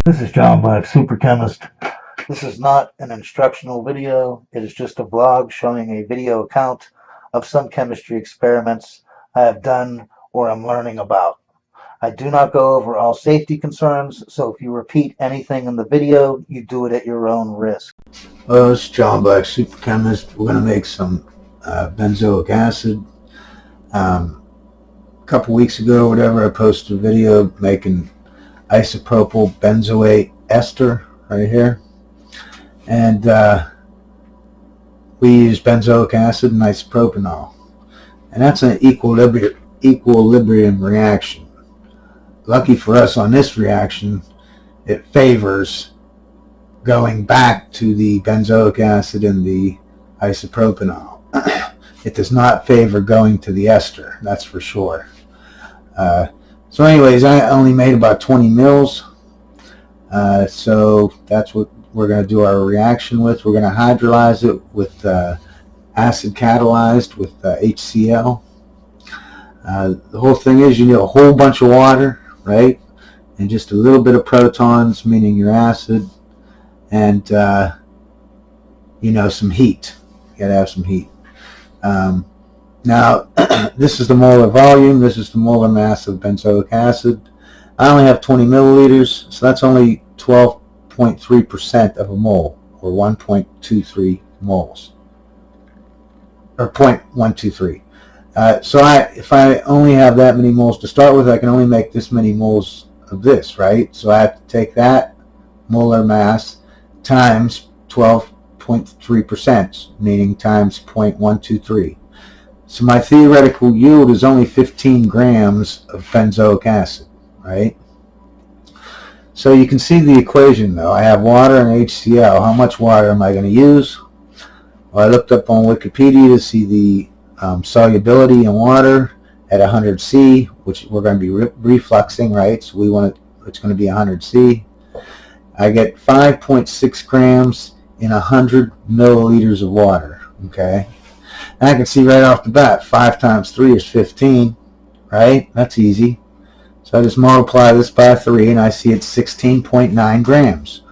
This is John Black, Super Chemist. This is not an instructional video. It is just a vlog showing a video account of some chemistry experiments I have done or am learning about. I do not go over all safety concerns, so if you repeat anything in the video, you do it at your own risk. Well, it's John Black, Super Chemist. We're going to make some benzoic acid. A couple weeks ago or whatever, I posted a video making isopropyl benzoate ester right here. And we use benzoic acid and isopropanol. And that's an equilibrium reaction. Lucky for us on this reaction, it favors going back to the benzoic acid and the isopropanol. It does not favor going to the ester, that's for sure. So anyways, I only made about 20 mils. So that's what we're going to do our reaction with. We're going to hydrolyze it with acid catalyzed with HCl. The whole thing is you need a whole bunch of water, right? And just a little bit of protons, meaning your acid, and some heat. You got to have some heat. Now, this is the molar volume. This is the molar mass of benzoic acid. I only have 20 milliliters, so that's only 12.3% of a mole, or 1.23 moles, or 0.123. So if I only have that many moles to start with, I can only make this many moles of this, right? So I have to take that molar mass times 12.3%, meaning times 0.123. So my theoretical yield is only 15 grams of benzoic acid, right? So you can see the equation though. I have water and HCl. How much water am I going to use? Well, I looked up on Wikipedia to see the solubility in water at 100 C, which we're going to be refluxing, right? So it's going to be 100 C. I get 5.6 grams in 100 milliliters of water, okay? And I can see right off the bat, 5 times 3 is 15, right? That's easy. So I just multiply this by 3, and I see it's 16.9 grams.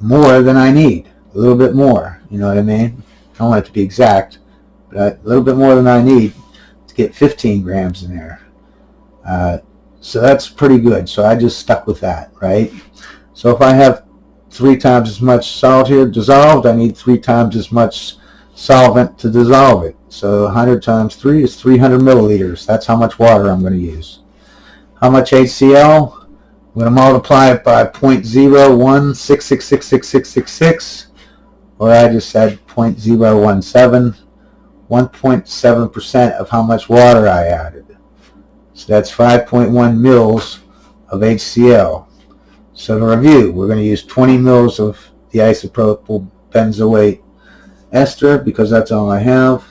More than I need. A little bit more, you know what I mean? I don't want it to be exact, but a little bit more than I need to get 15 grams in there. So that's pretty good. So I just stuck with that, right? So if I have 3 times as much salt here dissolved, I need 3 times as much solvent to dissolve it. So 100 times 3 is 300 milliliters. That's how much water I'm going to use. How much HCl? I'm going to multiply it by 0.016666666, or I just said 0.017, 1.7% of how much water I added. So that's 5.1 mils of HCl. So to review, we're going to use 20 mils of the isopropyl benzoate ester because that's all I have.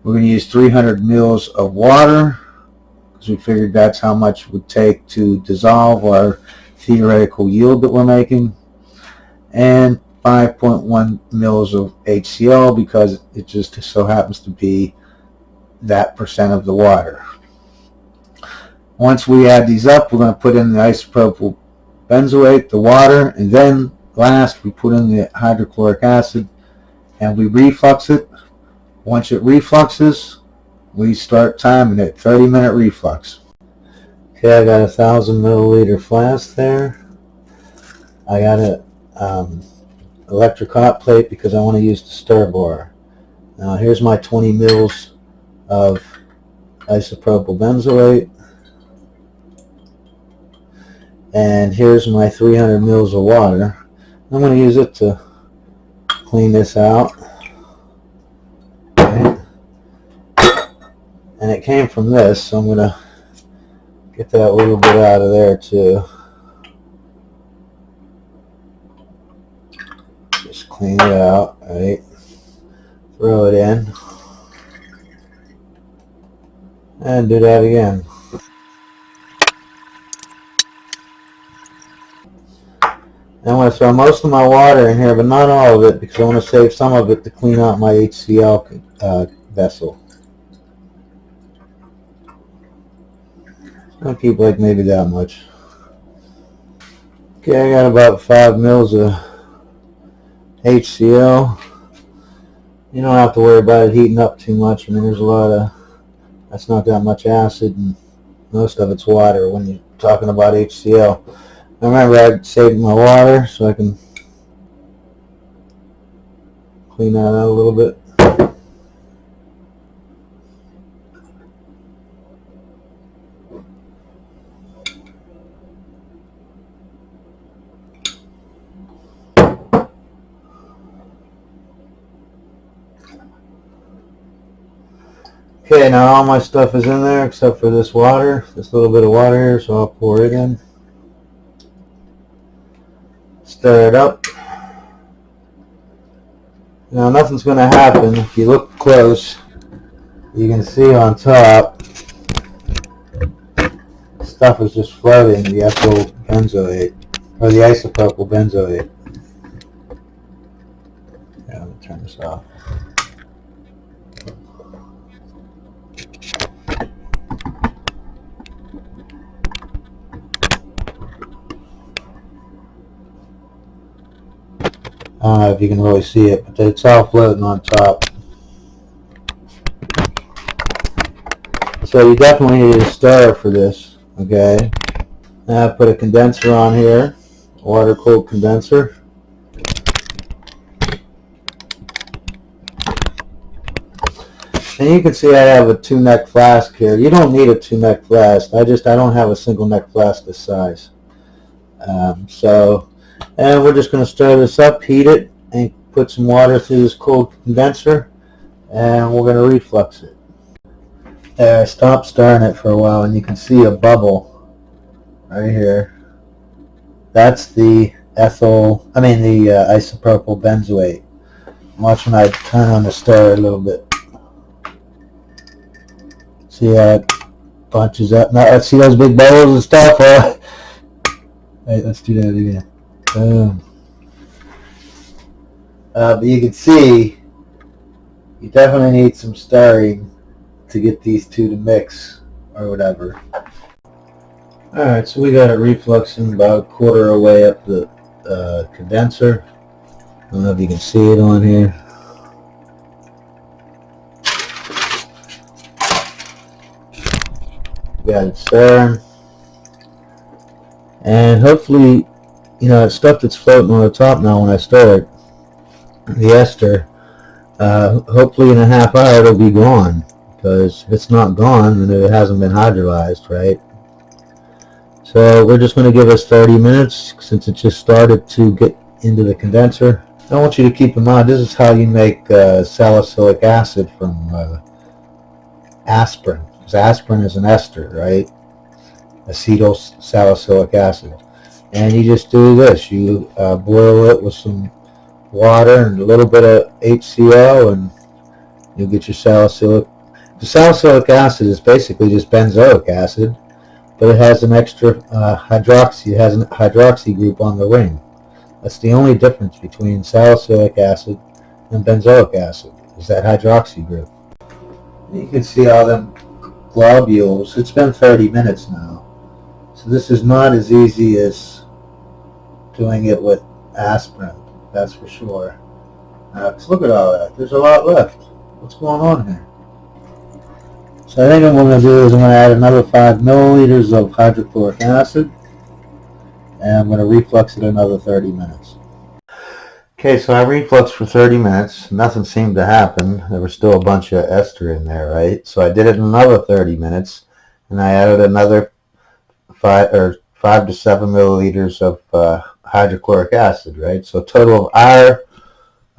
We're going to use 300 mils of water because we figured that's how much it would take to dissolve our theoretical yield that we're making. And 5.1 mils of HCl because it just so happens to be that percent of the water. Once we add these up, we're going to put in the isopropyl benzoate, the water, and then last we put in the hydrochloric acid and we reflux it. Once it refluxes, we start timing it, 30-minute reflux. Okay, I got a 1,000 milliliter flask there. I got a electric hot plate because I want to use the stir bar. Now here's my 20 mils of isopropyl benzoate. And here's my 300 mils of water. I'm going to use it to clean this out. Okay. And it came from this, so I'm going to get that little bit out of there too. Just clean it out, right? Throw it in. And do that again. I'm going to throw most of my water in here, but not all of it, because I want to save some of it to clean out my HCl vessel. I'll keep like maybe that much. Okay, I got about 5 mils of HCl. You don't have to worry about it heating up too much. I mean, there's a lot of, that's not that much acid, and most of it's water when you're talking about HCl. I remember I saved my water so I can clean that out a little bit. Okay, now all my stuff is in there except for this water, this little bit of water here, so I'll pour it in. Stir it up. Now nothing's going to happen. If you look close, you can see on top, stuff is just floating, the ethyl benzoate, or the isopropyl benzoate. Yeah, let me turn this off. I don't know if you can really see it, but it's all floating on top. So you definitely need a stir for this, okay? Now I put a condenser on here, water-cooled condenser. And you can see I have a 2-neck flask here. You don't need a 2-neck flask. I don't have a single neck flask this size. And we're just going to stir this up, heat it, and put some water through this cold condenser, and we're going to reflux it. There, I stopped stirring it for a while, and you can see a bubble right here. That's the isopropyl benzoate. Watch when I turn on the stir a little bit. See how it bunches up. Now, see those big bubbles and stuff? Right, let's do that again. Boom. But you can see you definitely need some stirring to get these two to mix or whatever. Alright, so we got it refluxing about a quarter of the way up the condenser. I don't know if you can see it on here. Got it stirring. And hopefully, you know, that stuff that's floating on the top now when I stir it, the ester, hopefully in a half hour it'll be gone. Because if it's not gone, then it hasn't been hydrolyzed, right? So we're just going to give us 30 minutes since it just started to get into the condenser. I want you to keep in mind, this is how you make salicylic acid from aspirin. Because aspirin is an ester, right? Acetyl salicylic acid. And you just do this. You boil it with some water and a little bit of HCl, and you'll get your salicylic. The salicylic acid is basically just benzoic acid, but it has an extra hydroxy. It has a hydroxy group on the ring. That's the only difference between salicylic acid and benzoic acid, is that hydroxy group. You can see all them globules. It's been 30 minutes now. So this is not as easy as doing it with aspirin, that's for sure. Let's look at all that. There's a lot left. What's going on here? So I think what I'm going to do is I'm going to add another 5 milliliters of hydrochloric acid, and I'm going to reflux it another 30 minutes. Okay, so I refluxed for 30 minutes. Nothing seemed to happen. There was still a bunch of ester in there, right? So I did it another 30 minutes, and I added another 5 to 7 milliliters of hydrochloric acid, right? So a total of hour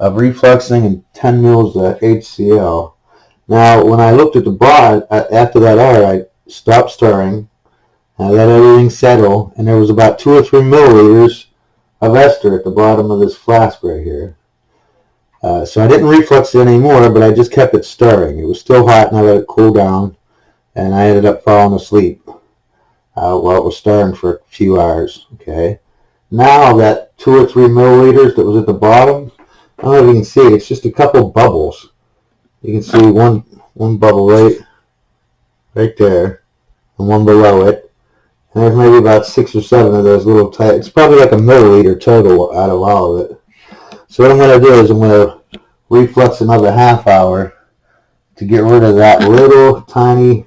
of refluxing and 10 mils of HCl. Now, when I looked at the bottom, after that hour, I stopped stirring, I let everything settle, and there was about 2 or 3 milliliters of ester at the bottom of this flask right here. So I didn't reflux it anymore, but I just kept it stirring. It was still hot, and I let it cool down, and I ended up falling asleep while it was stirring for a few hours. Okay. Now that 2 or 3 milliliters that was at the bottom, I don't know if you can see it, it's just a couple bubbles. You can see one bubble right there, and one below it, And there's maybe about 6 or 7 of those little tight. It's probably like a milliliter total out of all of it. So what I'm going to do is I'm going to reflux another half hour to get rid of that little tiny,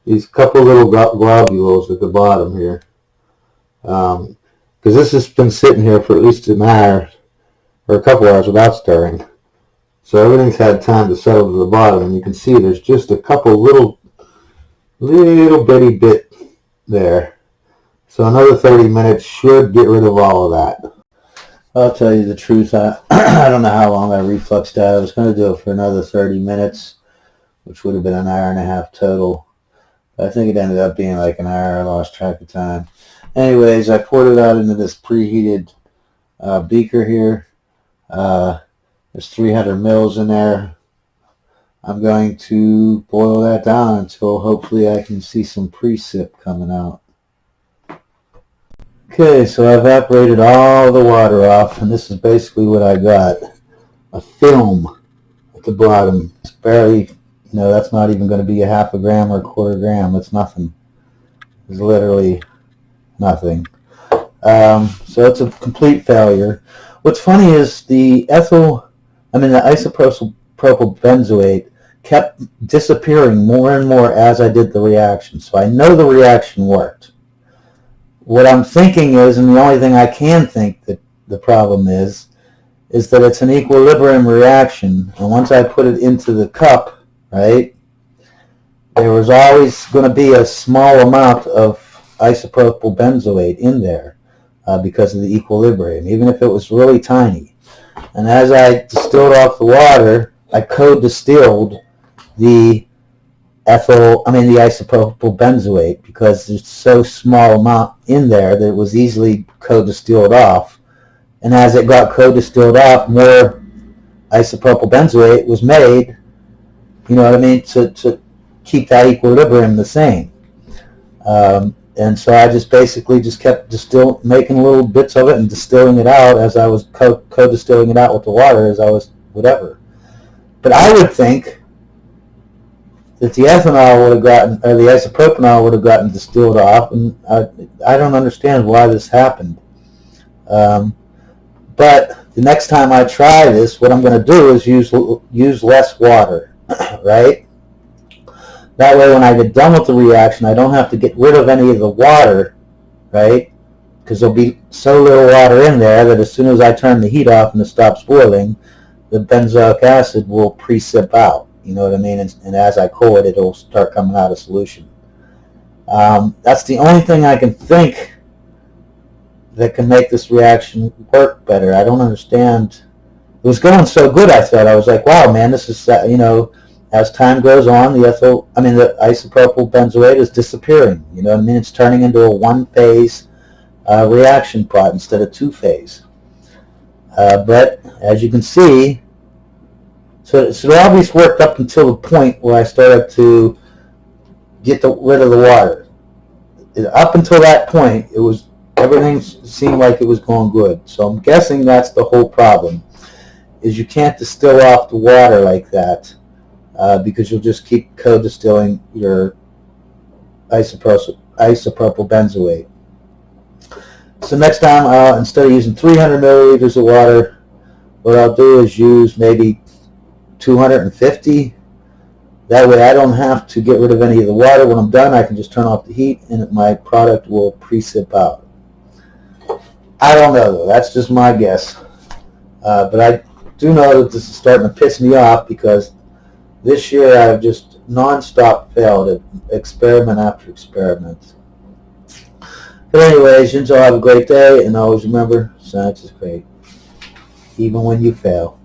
these couple little globules at the bottom here. Because this has been sitting here for at least an hour or a couple hours without stirring. So everything's had time to settle to the bottom, and you can see there's just a couple little bitty bit there. So another 30 minutes should get rid of all of that. I'll tell you the truth, I don't know how long I refluxed out. I was going to do it for another 30 minutes, which would have been an hour and a half total. But I think it ended up being like an hour. I lost track of time. Anyways, I poured it out into this preheated beaker here. There's 300 mils in there. I'm going to boil that down until hopefully I can see some precip coming out. Okay, so I evaporated all the water off, and this is basically what I got. A film at the bottom. It's barely, that's not even going to be a half a gram or a quarter gram. It's nothing. It's literally nothing. So it's a complete failure. What's funny is the isopropyl benzoate kept disappearing more and more as I did the reaction. So I know the reaction worked. What I'm thinking is, and the only thing I can think that the problem is that it's an equilibrium reaction. And once I put it into the cup, right, there was always going to be a small amount of isopropyl benzoate in there because of the equilibrium, even if it was really tiny. And as I distilled off the water, I co-distilled the the isopropyl benzoate, because there's so small amount in there that it was easily co-distilled off. And as it got co-distilled off, more isopropyl benzoate was made, to keep that equilibrium the same. And so I just basically kept making little bits of it and distilling it out as I was co-distilling it out with the water as I was whatever. But I would think that the ethanol would have gotten, or the isopropanol would have gotten distilled off, and I don't understand why this happened. But the next time I try this, what I'm going to do is use less water, right? That way when I get done with the reaction, I don't have to get rid of any of the water, right? Because there'll be so little water in there that as soon as I turn the heat off and it stops boiling, the benzoic acid will precip out. You know what I mean? And as I cool it, it'll start coming out of solution. That's the only thing I can think that can make this reaction work better. I don't understand. It was going so good, I thought. I was like, wow, man, this is, as time goes on, the isopropyl benzoate is disappearing. You know what I mean? It's turning into a one-phase reaction pot instead of two-phase. But as you can see, so it always worked up until the point where I started to get rid of the water. Up until that point, everything seemed like it was going good. So I'm guessing that's the whole problem, is you can't distill off the water like that because you'll just keep co-distilling your isopropyl benzoate. So next time, instead of using 300 milliliters of water, what I'll do is use maybe 250. That way I don't have to get rid of any of the water. When I'm done, I can just turn off the heat and my product will precip out. I don't know, though. That's just my guess. But I do know that this is starting to piss me off, because this year I've just non-stop failed at experiment after experiment. But anyways, you all have a great day, and always remember, science is great, even when you fail.